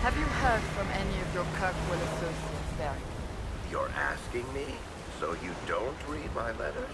Have you heard from any of your Kirkwall associates there? You're asking me? So you don't read my letters?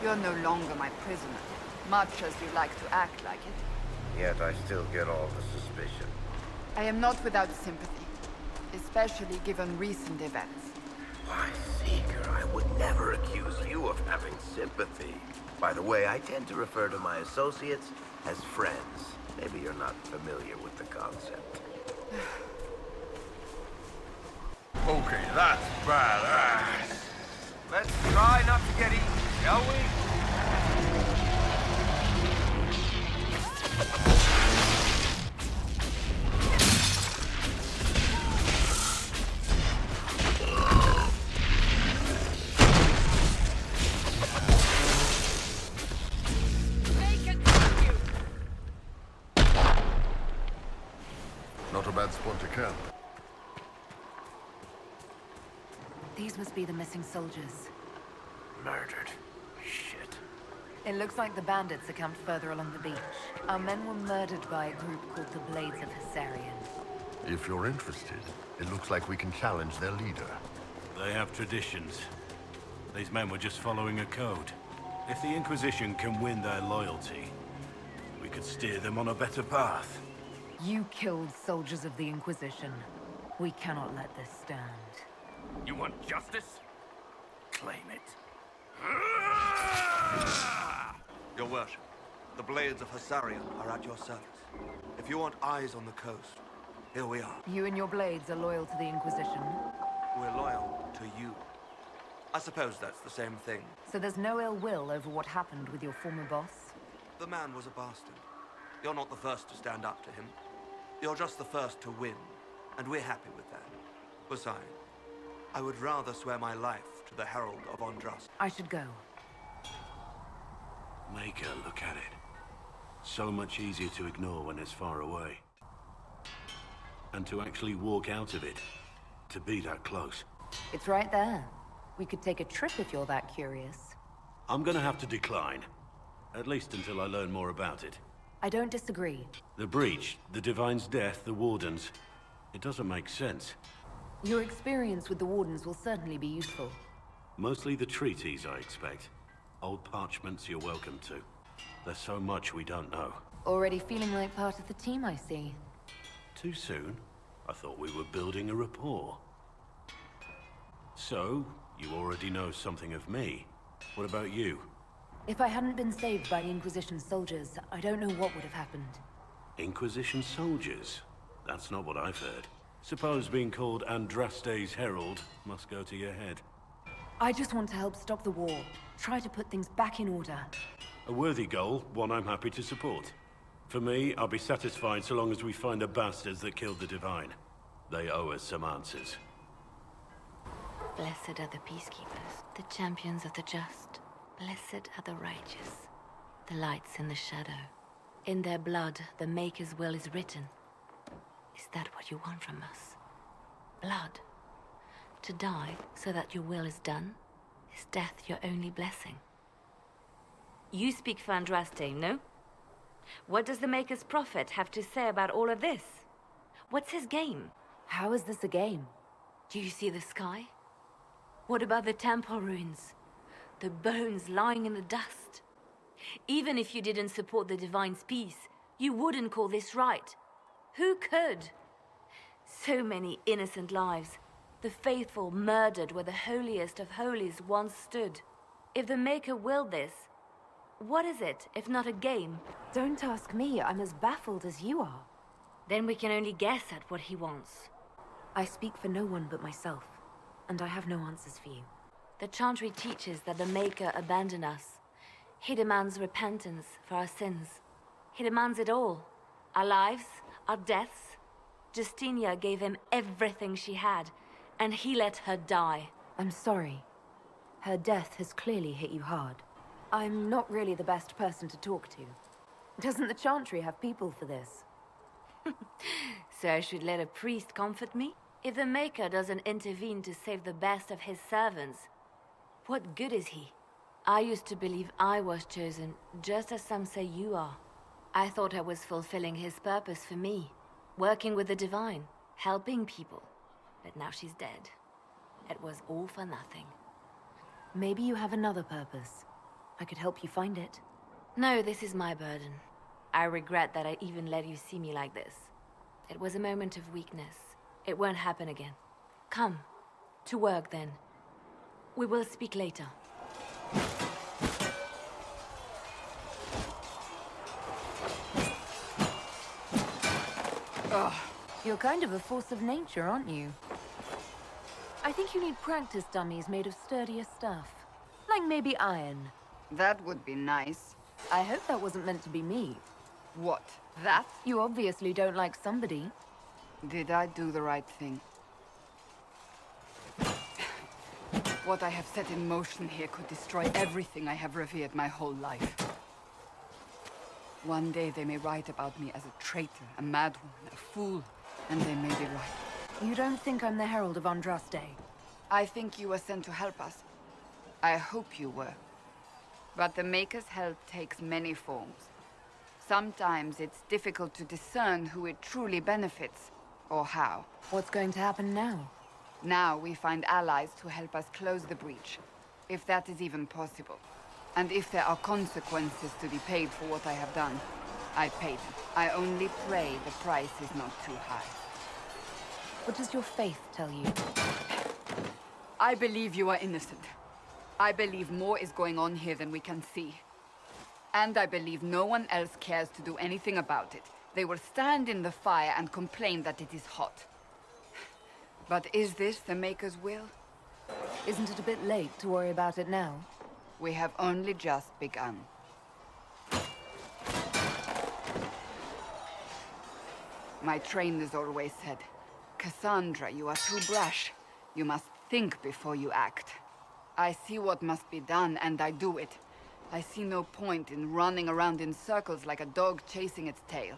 You're no longer my prisoner, much as you like to act like it. Yet I still get all the suspicion. I am not without sympathy, especially given recent events. Why, Seeker, I would never accuse you of having sympathy. By the way, I tend to refer to my associates as friends. Maybe you're not familiar with the concept. Okay, that's badass. Let's try not to get eaten, shall we? Not a bad spot to camp. These must be the missing soldiers. Murdered. Shit. It looks like the bandits are camped further along the beach. Our men were murdered by a group called the Blades of Hessarian. If you're interested, it looks like we can challenge their leader. They have traditions. These men were just following a code. If the Inquisition can win their loyalty, we could steer them on a better path. You killed soldiers of the Inquisition. We cannot let this stand. You want justice? Claim it. Your worship, the Blades of Hessarian are at your service. If you want eyes on the coast, here we are. You and your Blades are loyal to the Inquisition? We're loyal to you. I suppose that's the same thing. So there's no ill will over what happened with your former boss? The man was a bastard. You're not the first to stand up to him. You're just the first to win, and we're happy with that. Besides, I would rather swear my life to the Herald of Andras. I should go. Make her look at it. So much easier to ignore when it's far away. And to actually walk out of it. To be that close. It's right there. We could take a trip if you're that curious. I'm gonna have to decline. At least until I learn more about it. I don't disagree. The breach, the Divine's death, the Wardens. It doesn't make sense. Your experience with the Wardens will certainly be useful. Mostly the treaties, I expect. Old parchments you're welcome to. There's so much we don't know. Already feeling like part of the team, I see. Too soon? I thought we were building a rapport. So, you already know something of me. What about you? If I hadn't been saved by the Inquisition soldiers, I don't know what would have happened. Inquisition soldiers? That's not what I've heard. Suppose being called Andraste's Herald must go to your head. I just want to help stop the war. Try to put things back in order. A worthy goal, one I'm happy to support. For me, I'll be satisfied so long as we find the bastards that killed the Divine. They owe us some answers. Blessed are the peacekeepers, the champions of the just. Blessed are the righteous, the lights in the shadow. In their blood, the Maker's will is written. Is that what you want from us? Blood? To die so that your will is done? Is death your only blessing? You speak for Andraste, no? What does the Maker's prophet have to say about all of this? What's his game? How is this a game? Do you see the sky? What about the temple ruins? The bones lying in the dust? Even if you didn't support the Divine's peace, you wouldn't call this right. Who could? So many innocent lives. The faithful murdered where the holiest of holies once stood. If the Maker willed this, what is it if not a game? Don't ask me. I'm as baffled as you are. Then we can only guess at what he wants. I speak for no one but myself, and I have no answers for you. The Chantry teaches that the Maker abandoned us. He demands repentance for our sins. He demands it all. Our lives, our deaths. Justinia gave him everything she had, and he let her die. I'm sorry. Her death has clearly hit you hard. I'm not really the best person to talk to. Doesn't the Chantry have people for this? So I should let a priest comfort me? If the Maker doesn't intervene to save the best of his servants, what good is he? I used to believe I was chosen, just as some say you are. I thought I was fulfilling his purpose for me, working with the Divine, helping people. But now she's dead. It was all for nothing. Maybe you have another purpose. I could help you find it. No, this is my burden. I regret that I even let you see me like this. It was a moment of weakness. It won't happen again. Come. To work, then. We will speak later. Ugh. You're kind of a force of nature, aren't you? I think you need practice dummies made of sturdier stuff. Like maybe iron. That would be nice. I hope that wasn't meant to be me. What? That? You obviously don't like somebody. Did I do the right thing? What I have set in motion here could destroy everything I have revered my whole life. One day they may write about me as a traitor, a madwoman, a fool, and they may be right. You don't think I'm the Herald of Andraste? I think you were sent to help us. I hope you were. But the Maker's help takes many forms. Sometimes it's difficult to discern who it truly benefits, or how. What's going to happen now? Now we find allies to help us close the breach, if that is even possible. And if there are consequences to be paid for what I have done, I pay them. I only pray the price is not too high. What does your faith tell you? I believe you are innocent. I believe more is going on here than we can see. And I believe no one else cares to do anything about it. They will stand in the fire and complain that it is hot. But is this the Maker's will? Isn't it a bit late to worry about it now? We have only just begun. My trainers always said, Cassandra, you are too brash. You must think before you act. I see what must be done, and I do it. I see no point in running around in circles like a dog chasing its tail.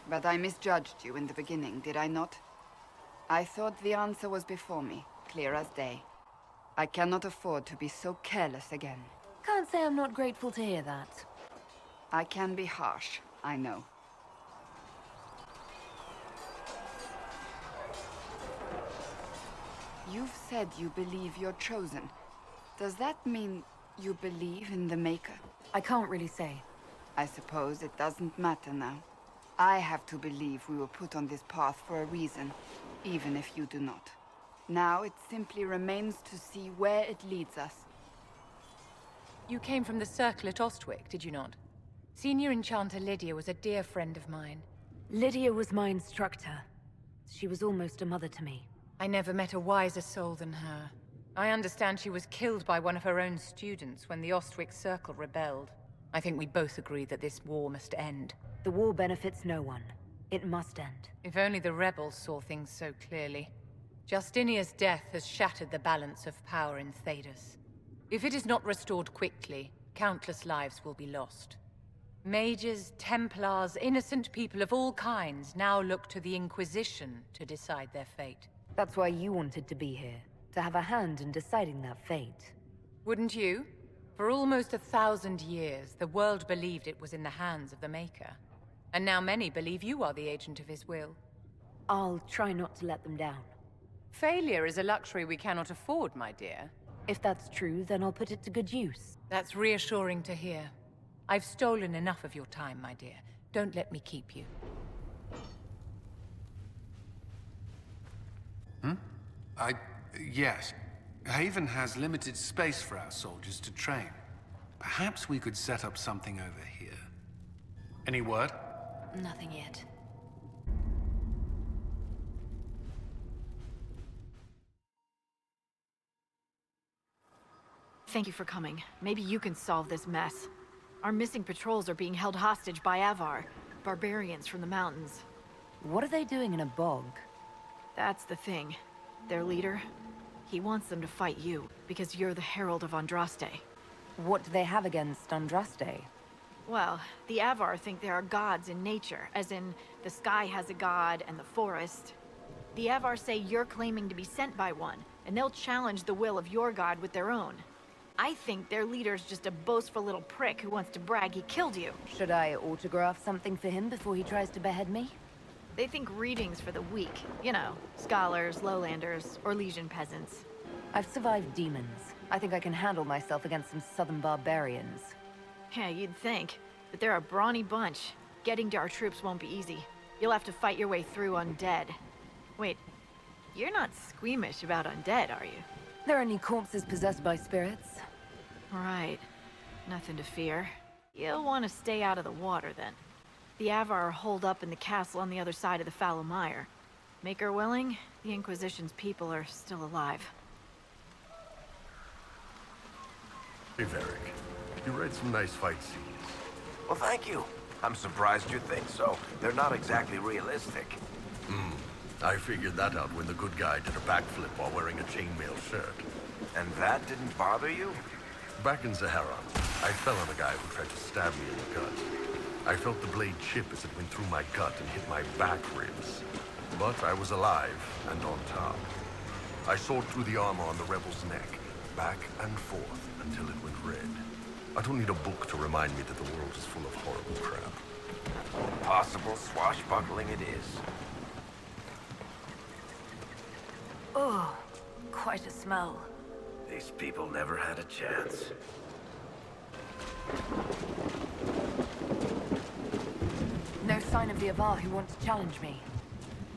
But I misjudged you in the beginning, did I not? I thought the answer was before me, clear as day. I cannot afford to be so careless again. Can't say I'm not grateful to hear that. I can be harsh, I know. You've said you believe you're chosen. Does that mean you believe in the Maker? I can't really say. I suppose it doesn't matter now. I have to believe we were put on this path for a reason, even if you do not. Now it simply remains to see where it leads us. You came from the Circle at Ostwick, did you not? Senior Enchanter Lydia was a dear friend of mine. Lydia was my instructor. She was almost a mother to me. I never met a wiser soul than her. I understand she was killed by one of her own students when the Ostwick Circle rebelled. I think we both agree that this war must end. The war benefits no one. It must end. If only the rebels saw things so clearly. Justinia's death has shattered the balance of power in Thedas. If it is not restored quickly, countless lives will be lost. Mages, Templars, innocent people of all kinds now look to the Inquisition to decide their fate. That's why you wanted to be here. To have a hand in deciding that fate. Wouldn't you? For almost 1,000 years, the world believed it was in the hands of the Maker. And now many believe you are the agent of his will. I'll try not to let them down. Failure is a luxury we cannot afford, my dear. If that's true, then I'll put it to good use. That's reassuring to hear. I've stolen enough of your time, my dear. Don't let me keep you. Yes. Haven has limited space for our soldiers to train. Perhaps we could set up something over here. Any word? Nothing yet. Thank you for coming. Maybe you can solve this mess. Our missing patrols are being held hostage by Avar, barbarians from the mountains. What are they doing in a bog? That's the thing. Their leader, he wants them to fight you, because you're the Herald of Andraste. What do they have against Andraste? Well, the Avar think there are gods in nature, as in, the sky has a god and the forest. The Avar say you're claiming to be sent by one, and they'll challenge the will of your god with their own. I think their leader's just a boastful little prick who wants to brag he killed you. Should I autograph something for him before he tries to behead me? They think readings for the weak. You know, scholars, lowlanders, or Legion peasants. I've survived demons. I think I can handle myself against some southern barbarians. Yeah, you'd think. But they're a brawny bunch. Getting to our troops won't be easy. You'll have to fight your way through undead. Wait, you're not squeamish about undead, are you? There are any corpses possessed by spirits? Right. Nothing to fear. You'll want to stay out of the water, then. The Avar are holed up in the castle on the other side of the fallow mire. Make her willing, the Inquisition's people are still alive. Hey, Varric. You read some nice fight scenes. Well, thank you. I'm surprised you think so. They're not exactly realistic. I figured that out when the good guy did a backflip while wearing a chainmail shirt. And that didn't bother you? Back in Sahara, I fell on a guy who tried to stab me in the gut. I felt the blade chip as it went through my gut and hit my back ribs. But I was alive and on top. I sawed through the armor on the rebel's neck, back and forth, until it went red. I don't need a book to remind me that the world is full of horrible crap. Possible swashbuckling it is. Oh, quite a smell. These people never had a chance. No sign of the Avar who want to challenge me.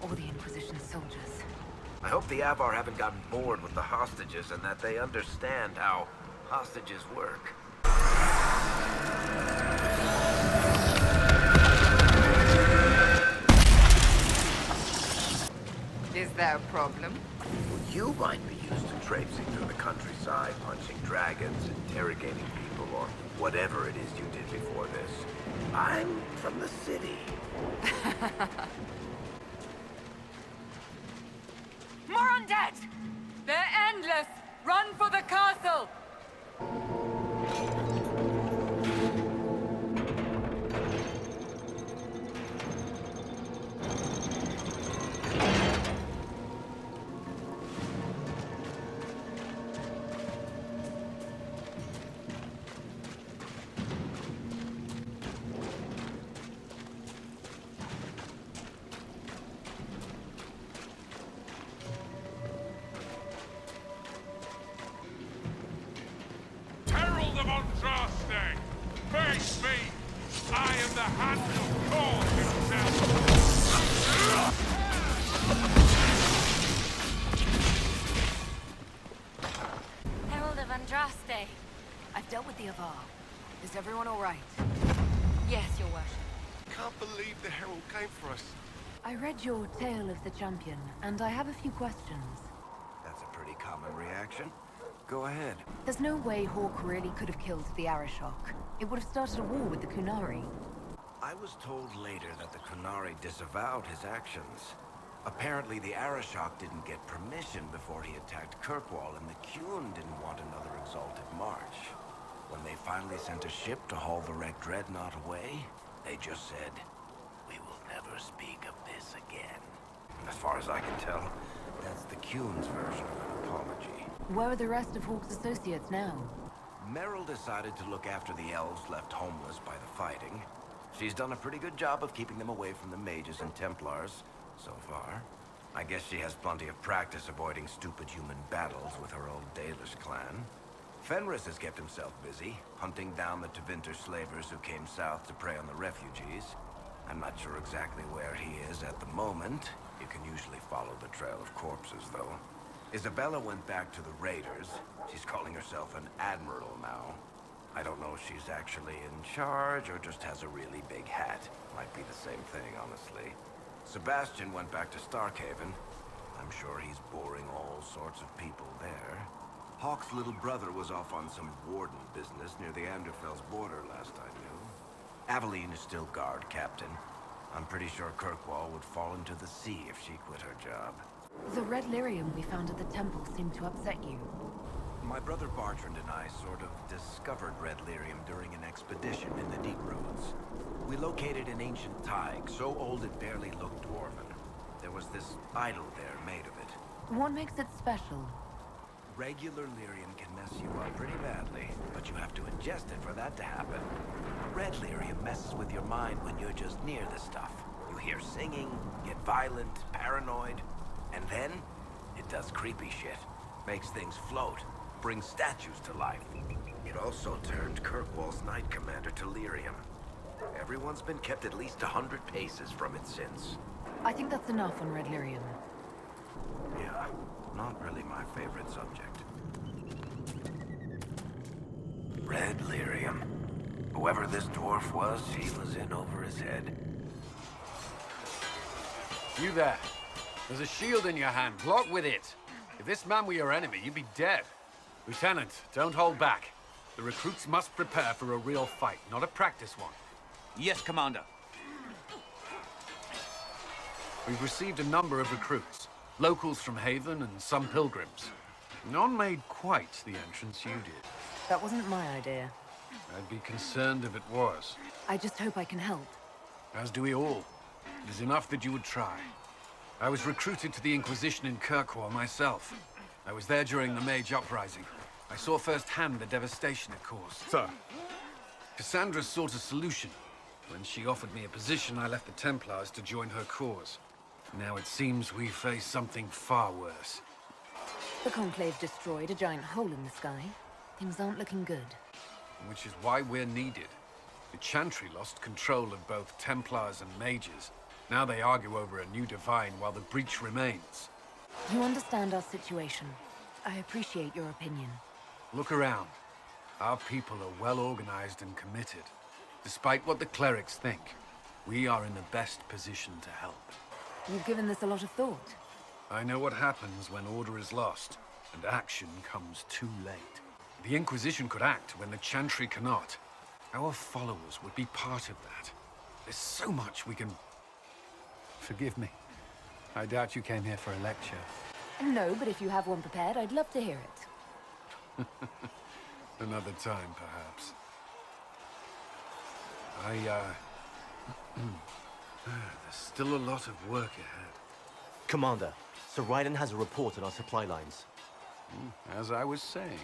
Or the Inquisition soldiers. I hope the Avar haven't gotten bored with the hostages and that they understand how hostages work. Is there a problem? You might be used to traipsing through the countryside, punching dragons, interrogating people, or whatever it is you did before this. I'm from the city. More undead! They're endless! Run for the castle! Herald of Andraste! Face me! I am the hand of God himself! Herald of Andraste. I've dealt with the Avar. Is everyone all right? Yes, your worship. Can't believe the Herald came for us. I read your Tale of the Champion, and I have a few questions. That's a pretty common reaction. Go ahead. There's no way Hawk really could have killed the Arishok. It would have started a war with the Kunari. I was told later that the Kunari disavowed his actions. Apparently, the Arishok didn't get permission before he attacked Kirkwall, and the Qun didn't want another exalted march. When they finally sent a ship to haul the wrecked dreadnought away, they just said, "We will never speak of this again." As far as I can tell, that's the Qun's version of an apology. Where are the rest of Hawk's associates now? Merrill decided to look after the elves left homeless by the fighting. She's done a pretty good job of keeping them away from the mages and Templars, so far. I guess she has plenty of practice avoiding stupid human battles with her old Dalish clan. Fenris has kept himself busy, hunting down the Tevinter slavers who came south to prey on the refugees. I'm not sure exactly where he is at the moment. You can usually follow the trail of corpses, though. Isabella went back to the raiders. She's calling herself an admiral now. I don't know if she's actually in charge or just has a really big hat. Might be the same thing, honestly. Sebastian went back to Starkhaven. I'm sure he's boring all sorts of people there. Hawk's little brother was off on some warden business near the Anderfell's border last I knew. Aveline is still guard captain. I'm pretty sure Kirkwall would fall into the sea if she quit her job. The red lyrium we found at the temple seemed to upset you. My brother Bartrand and I sort of discovered red lyrium during an expedition in the Deep Roads. We located an ancient thaig, so old it barely looked dwarven. There was this idol there made of it. What makes it special? Regular lyrium can mess you up pretty badly, but you have to ingest it for that to happen. Red lyrium messes with your mind when you're just near the stuff. You hear singing, get violent, paranoid, and then it does creepy shit. Makes things float, brings statues to life. It also turned Kirkwall's Knight Commander to lyrium. Everyone's been kept at least 100 paces from it since. I think that's enough on Red Lyrium. Yeah, not really my favorite subject. Red lyrium. Whoever this dwarf was, he was in over his head. You there. There's a shield in your hand. Block with it. If this man were your enemy, you'd be dead. Lieutenant, don't hold back. The recruits must prepare for a real fight, not a practice one. Yes, Commander. We've received a number of recruits. Locals from Haven and some pilgrims. None made quite the entrance you did. That wasn't my idea. I'd be concerned if it was. I just hope I can help. As do we all. It is enough that you would try. I was recruited to the Inquisition in Kirkwall myself. I was there during the Mage Uprising. I saw firsthand the devastation it caused. Sir. Cassandra sought a solution. When she offered me a position, I left the Templars to join her cause. Now it seems we face something far worse. The conclave destroyed a giant hole in the sky. Things aren't looking good. Which is why we're needed. The Chantry lost control of both Templars and Mages. Now they argue over a new divine while the breach remains. You understand our situation. I appreciate your opinion. Look around. Our people are well organized and committed. Despite what the clerics think, we are in the best position to help. You've given this a lot of thought. I know what happens when order is lost, and action comes too late. The Inquisition could act when the Chantry cannot. Our followers would be part of that. There's so much we can... Forgive me. I doubt you came here for a lecture. No, but if you have one prepared, I'd love to hear it. Another time, perhaps. There's still a lot of work ahead. Commander, Sir Raiden has a report on our supply lines. As I was saying.